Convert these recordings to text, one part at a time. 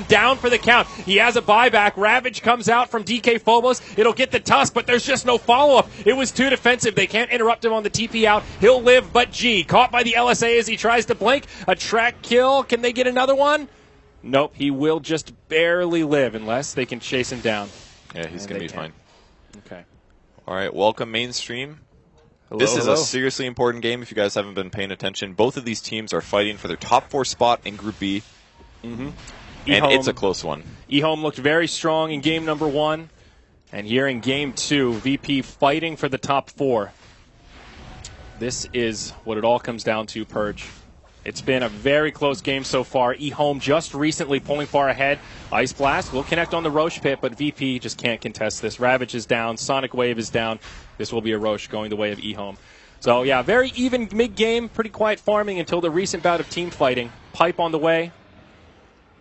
and down for the count. He has a buyback. Ravage comes out from DK Phobos. It'll get the Tusk, but there's just no follow-up. It was too defensive. They can't interrupt him on the TP out. He'll live, but G caught by the LSA as he tries to blink. A track kill. Can they get another one? Nope. He will just barely live unless they can chase him down. Yeah, he's going to be fine. Okay. All right, welcome mainstream. Hello, this is hello. a seriously important game if you guys haven't been paying attention. Both of these teams are fighting for their top 4 spot in Group B. Mm-hmm. And it's a close one. eHome looked very strong in game number 1. And here in game 2, VP fighting for the top 4. This is what it all comes down to, Purge. It's been a very close game so far. eHome just recently pulling far ahead. Ice Blast will connect on the Roche pit, but VP just can't contest this. Ravage is down. Sonic Wave is down. This will be a Roche going the way of eHome. So, yeah, very even mid-game. Pretty quiet farming until the recent bout of team fighting. Pipe on the way.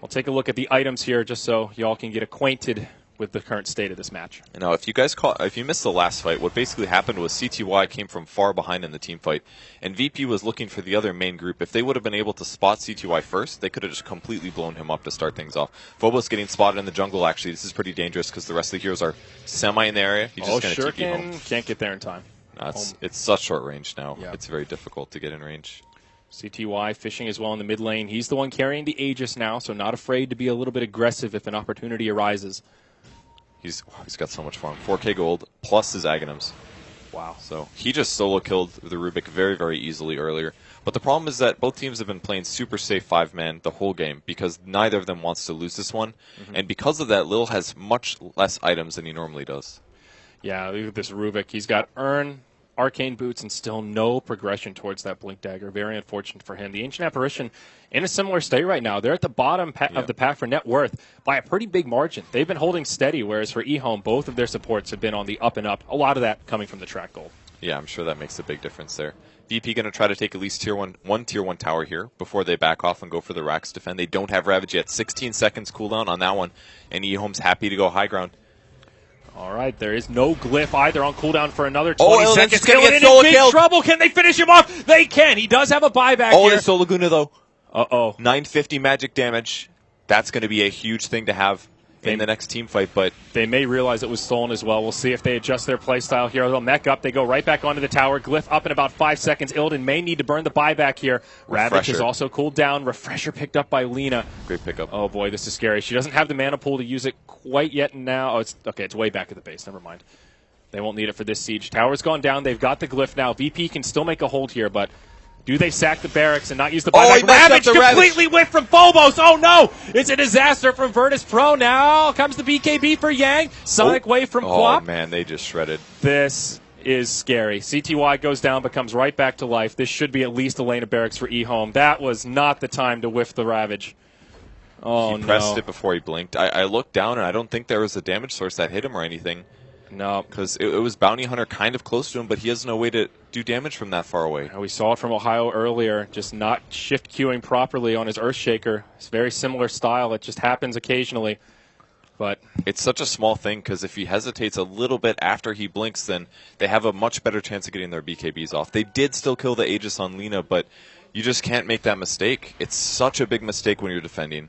We'll take a look at the items here just so y'all can get acquainted with the current state of this match. Now, if you missed the last fight, what basically happened was CTY came from far behind in the team fight, and VP was looking for the other main group. If they would have been able to spot CTY first, they could have just completely blown him up to start things off. Phobos getting spotted in the jungle, actually, this is pretty dangerous because the rest of the heroes are semi in the area. He's just going to TP home. Can't get there in time. It's such short range now. Yep. It's very difficult to get in range. CTY fishing as well in the mid lane. He's the one carrying the Aegis now, so not afraid to be a little bit aggressive if an opportunity arises. He's got so much farm. 4K gold plus his Aghanims. Wow. So he just solo killed the Rubik very, very easily earlier. But the problem is that both teams have been playing super safe 5-man the whole game because neither of them wants to lose this one. Mm-hmm. And because of that, Lil has much less items than he normally does. Yeah, look at this Rubik. He's got Urn, Arcane Boots, and still no progression towards that Blink Dagger. Very unfortunate for him. The Ancient Apparition in a similar state right now. They're at the bottom of the pack for net worth by a pretty big margin. They've been holding steady, whereas for eHome, both of their supports have been on the up and up. A lot of that coming from the track gold. Yeah, I'm sure that makes a big difference there. VP going to try to take at least tier 1 tier 1 tower here before they back off and go for the Rax defend. They don't have Ravage yet. 16 seconds cooldown on that one, and eHome's happy to go high ground. All right, there is no glyph either on cooldown for another 20 seconds. He's going to get in solo big killed. trouble. Can they finish him off? They can. He does have a buyback here. There's Soul Laguna, though. Uh-oh. 950 magic damage. That's going to be a huge thing to have in the next team fight, but they may realize it was stolen as well. We'll see if they adjust their playstyle here. They'll mech up. They go right back onto the tower. Glyph up in about 5 seconds. Illidan may need to burn the buyback here. Ravage is also cooled down. Refresher picked up by Lina. Great pickup. Oh, boy, this is scary. She doesn't have the mana pool to use it quite yet now. Oh, it's way back at the base. Never mind. They won't need it for this siege. Tower's gone down. They've got the glyph now. VP can still make a hold here, but do they sack the barracks and not use the buyback? Ravage completely whiffed from Phobos. Oh, no. It's a disaster from Virtus Pro. Now comes the BKB for Yang. Sonic Wave from Quap. Oh, man, they just shredded. This is scary. CTY goes down, but comes right back to life. This should be at least a lane of barracks for eHome. That was not the time to whiff the Ravage. Oh, no. He pressed it before he blinked. I looked down, and I don't think there was a damage source that hit him or anything. No. Because it was Bounty Hunter kind of close to him, but he has no way to do damage from that far away. We saw it from Ohio earlier, just not shift queuing properly on his Earthshaker. It's very similar style. It just happens occasionally. But it's such a small thing because if he hesitates a little bit after he blinks, then they have a much better chance of getting their BKBs off. They did still kill the Aegis on Lina, but you just can't make that mistake. It's such a big mistake when you're defending.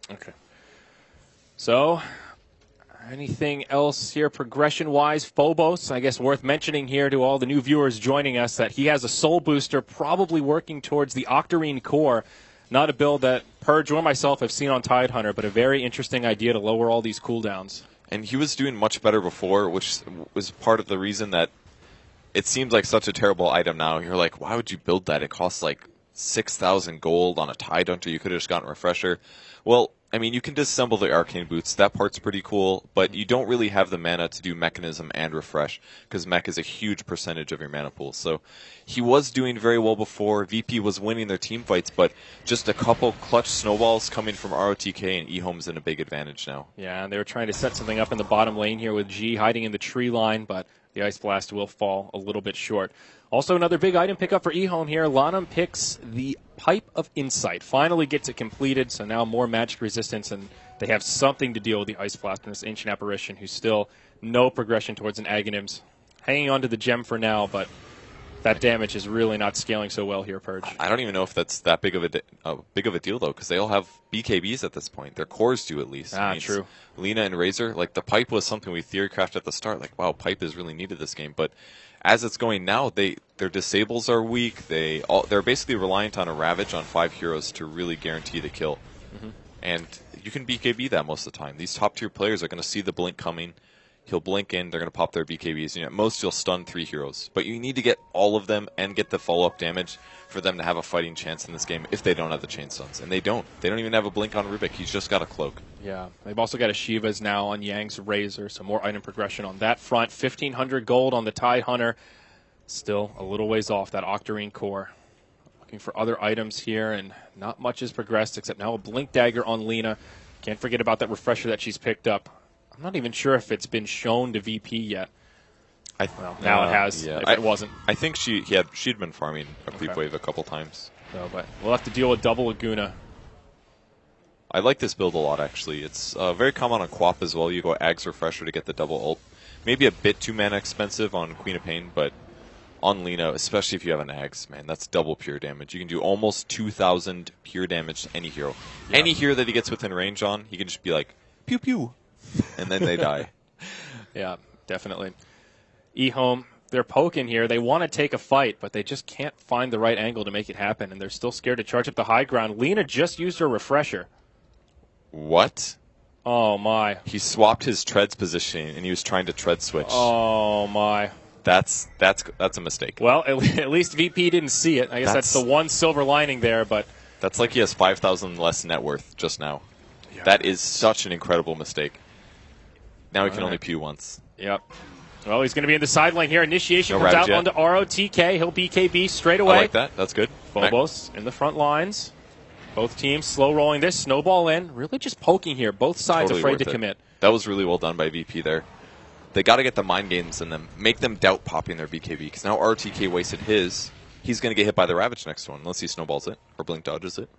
Okay. So anything else here progression-wise? Phobos, I guess worth mentioning here to all the new viewers joining us that he has a soul booster probably working towards the Octarine core. Not a build that Purge or myself have seen on Tidehunter, but a very interesting idea to lower all these cooldowns. And he was doing much better before, which was part of the reason that it seems like such a terrible item now. You're like, why would you build that? It costs like 6,000 gold on a Tidehunter. You could have just gotten Refresher. Well, I mean, you can disassemble the Arcane Boots. That part's pretty cool, but you don't really have the mana to do Mechanism and Refresh, because Mech is a huge percentage of your mana pool. So he was doing very well before. VP was winning their team fights, but just a couple clutch snowballs coming from ROTK, and eHome's in a big advantage now. Yeah, and they were trying to set something up in the bottom lane here with G hiding in the tree line, but the Ice Blast will fall a little bit short. Also, another big item pickup for eHome here. Lanham picks the Pipe of Insight. Finally gets it completed, so now more magic resistance, and they have something to deal with the Ice Blast and this Ancient Apparition, who's still no progression towards an Aghanims. Hanging on to the gem for now, but That damage is really not scaling so well here, Purge. I don't even know if that's that big of a deal though, because they all have BKBs at this point. Their cores do at least. True. Lina and Razor, like the pipe was something we theorycrafted at the start. Like, wow, pipe is really needed this game. But as it's going now, their disables are weak. They're basically reliant on a Ravage on 5 heroes to really guarantee the kill. And you can BKB that most of the time. These top tier players are going to see the blink coming. He'll blink in, they're going to pop their BKBs, and at most you'll stun 3 heroes. But you need to get all of them and get the follow-up damage for them to have a fighting chance in this game if they don't have the chain stuns. And they don't. They don't even have a blink on Rubik. He's just got a cloak. Yeah, they've also got a Shiva's now on Yang's Razor, so more item progression on that front. 1,500 gold on the Tide Hunter. Still a little ways off that Octarine core. Looking for other items here, and not much has progressed except now a Blink Dagger on Lina. Can't forget about that refresher that she's picked up. I'm not even sure if it's been shown to VP yet. Now it has. Yeah. If it wasn't. I think she'd been farming a creep wave a couple times. No, but we'll have to deal with double Laguna. I like this build a lot, actually. It's very common on Quap as well. You go Ags Refresher to get the double ult. Maybe a bit too mana expensive on Queen of Pain, but on Lina, especially if you have an Ags, man, that's double pure damage. You can do almost 2,000 pure damage to any hero. Yeah. Any hero that he gets within range on, he can just be like, pew pew, and then they die. Yeah, definitely. eHome, they're poking here. They want to take a fight, but they just can't find the right angle to make it happen, and they're still scared to charge up the high ground. Lina just used her refresher. What? Oh, my. He swapped his treads positioning, and he was trying to tread switch. Oh, my. That's a mistake. Well, at least VP didn't see it. I guess that's the one silver lining there, but... That's like he has 5,000 less net worth just now. Yeah. That is such an incredible mistake. Now he can only pew once. Yep. Well, he's going to be in the sideline here. Initiation comes out onto ROTK. He'll BKB straight away. I like that. That's good. Phobos in the front lines. Both teams slow rolling this. Snowball in. Really just poking here. Both sides totally afraid to commit. That was really well done by VP there. They got to get the mind games in them. Make them doubt popping their BKB. Because now ROTK wasted his. He's going to get hit by the Ravage next one. Unless he snowballs it. Or blink dodges it.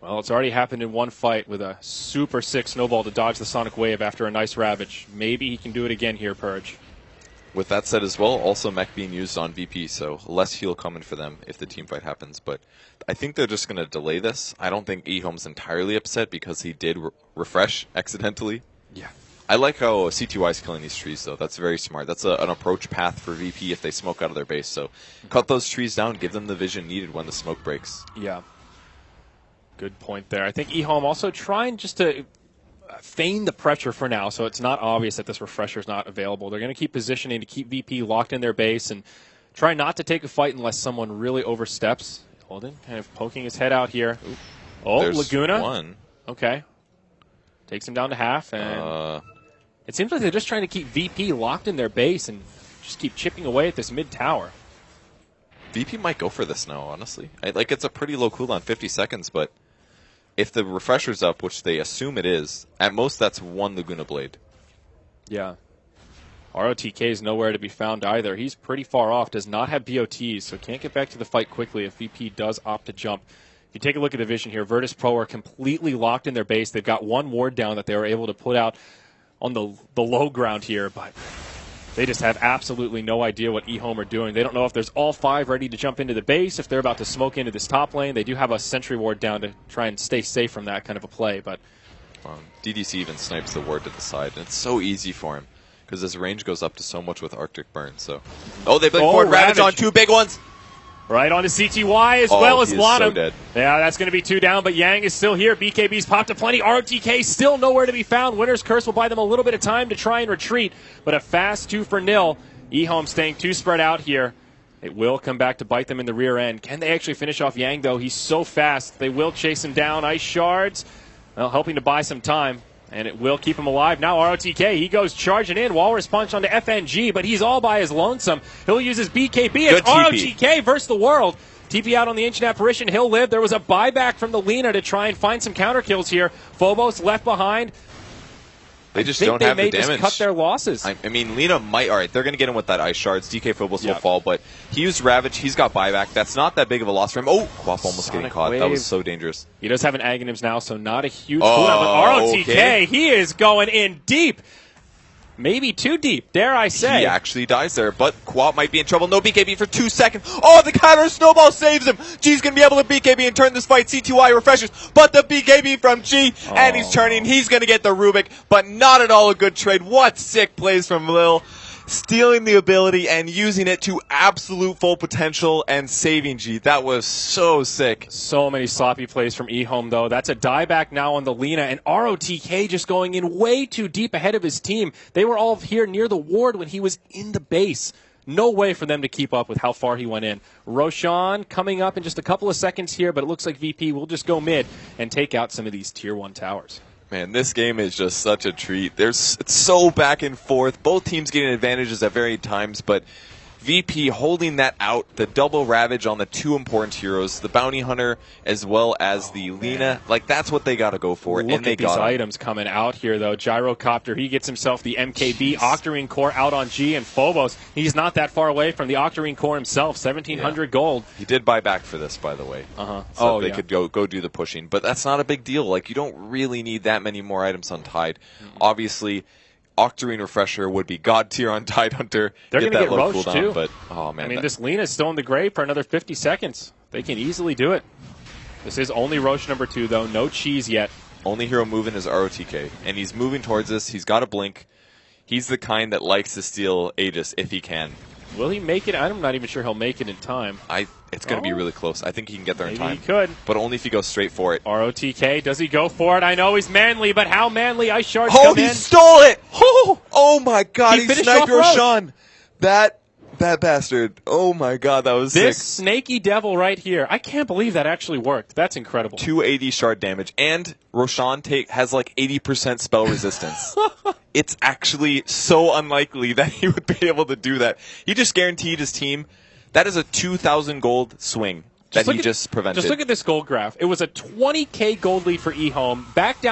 Well, it's already happened in one fight with a super sick snowball to dodge the Sonic Wave after a nice Ravage. Maybe he can do it again here, Purge. With that said as well, also mech being used on VP, so less heal coming for them if the team fight happens. But I think they're just going to delay this. I don't think eHome's entirely upset because he did refresh accidentally. Yeah. I like how CTY is killing these trees, though. That's very smart. That's an approach path for VP if they smoke out of their base. So cut those trees down, give them the vision needed when the smoke breaks. Yeah. Good point there. I think eHome also trying just to feign the pressure for now, so it's not obvious that this refresher is not available. They're going to keep positioning to keep VP locked in their base and try not to take a fight unless someone really oversteps. Holden kind of poking his head out here. Ooh. Oh, there's Laguna. One. Okay. Takes him down to half, and it seems like they're just trying to keep VP locked in their base and just keep chipping away at this mid tower. VP might go for this now, honestly. It's a pretty low cooldown, 50 seconds, but if the refresher's up, which they assume it is, at most that's one Laguna Blade. Yeah. ROTK is nowhere to be found either. He's pretty far off, does not have BOTs, so can't get back to the fight quickly if VP does opt to jump. If you take a look at the vision here, Virtus Pro are completely locked in their base. They've got one ward down that they were able to put out on the low ground here, but they just have absolutely no idea what eHome are doing. They don't know if there's all 5 ready to jump into the base, if they're about to smoke into this top lane. They do have a sentry ward down to try and stay safe from that kind of a play. But DDC even snipes the ward to the side, and it's so easy for him because his range goes up to so much with Arctic Burn. So, they blink forward Ravage on 2 big ones. Right onto CTY as well as Lana. So dead. Yeah, that's going to be 2 down, but Yang is still here. BKB's popped up plenty. ROTK still nowhere to be found. Winner's Curse will buy them a little bit of time to try and retreat, but a fast 2-0. eHome staying 2 spread out here. It will come back to bite them in the rear end. Can they actually finish off Yang, though? He's so fast. They will chase him down. Ice Shards, well, helping to buy some time. And it will keep him alive. Now ROTK, he goes charging in. Walrus Punch onto FNG, but he's all by his lonesome. He'll use his BKB. It's ROTK versus the world. TP out on the Ancient Apparition. He'll live. There was a buyback from the Lina to try and find some counter kills here. Phobos left behind. They just don't have the damage. They may just cut their losses. I mean, Lina might. All right, they're going to get him with that Ice Shards. DK Phobos will fall, but he used Ravage. He's got buyback. That's not that big of a loss for him. Oh, Quap almost getting caught. That was so dangerous. He does have an Aghanims now, so not a huge cooldown. But ROTK, he is going in deep. Maybe too deep, dare I say. He actually dies there, but Quat might be in trouble. No BKB for 2 seconds. Oh, the counter snowball saves him. G's going to be able to BKB and turn this fight. C2Y refreshes, but the BKB from G, and he's turning. He's going to get the Rubik, but not at all a good trade. What sick plays from Lil. Stealing the ability and using it to absolute full potential and saving G. That was so sick. So many sloppy plays from eHome, though. That's a dieback now on the Lina, and ROTK just going in way too deep ahead of his team. They were all here near the ward when he was in the base. No way for them to keep up with how far he went in. Roshan coming up in just a couple of seconds here, but it looks like VP will just go mid and take out some of these Tier 1 towers. Man, this game is just such a treat. It's so back and forth. Both teams getting advantages at varied times, but VP holding that out, the double ravage on the 2 important heroes, the bounty hunter as well as the Lina. Like, that's what they got to go for. Look and they at these got items coming out here, though. Gyrocopter, he gets himself the MKB Octarine Core out on G, and Phobos, he's not that far away from the Octarine Core himself, 1,700 gold. He did buy back for this, by the way. So they could go do the pushing. But that's not a big deal. Like, you don't really need that many more items on Tide. Obviously, Octarine Refresher would be god tier on Tide Hunter. They're going to get Roche, cooldown, too. But, oh, man. I mean, this Lina's still in the grave for another 50 seconds. They can easily do it. This is only Roche number 2, though. No cheese yet. Only hero moving is ROTK. And he's moving towards us. He's got a blink. He's the kind that likes to steal Aegis if he can. Will he make it? I'm not even sure he'll make it in time. It's going to be really close. I think he can get there in time. Maybe he could. But only if he goes straight for it. ROTK, does he go for it? I know he's manly, but how manly? Ice Shards Oh, come he in. stole it! Oh my god, he finished sniped off Roche. Roshan. That bastard. Oh my god, that was This sick. snaky devil right here. I can't believe that actually worked. That's incredible. 280 shard damage. And Roshan has like 80% spell resistance. It's actually so unlikely that he would be able to do that. He just guaranteed his team. That is a 2,000 gold swing that he just prevented. Just look at this gold graph. It was a 20k gold lead for eHome. Back down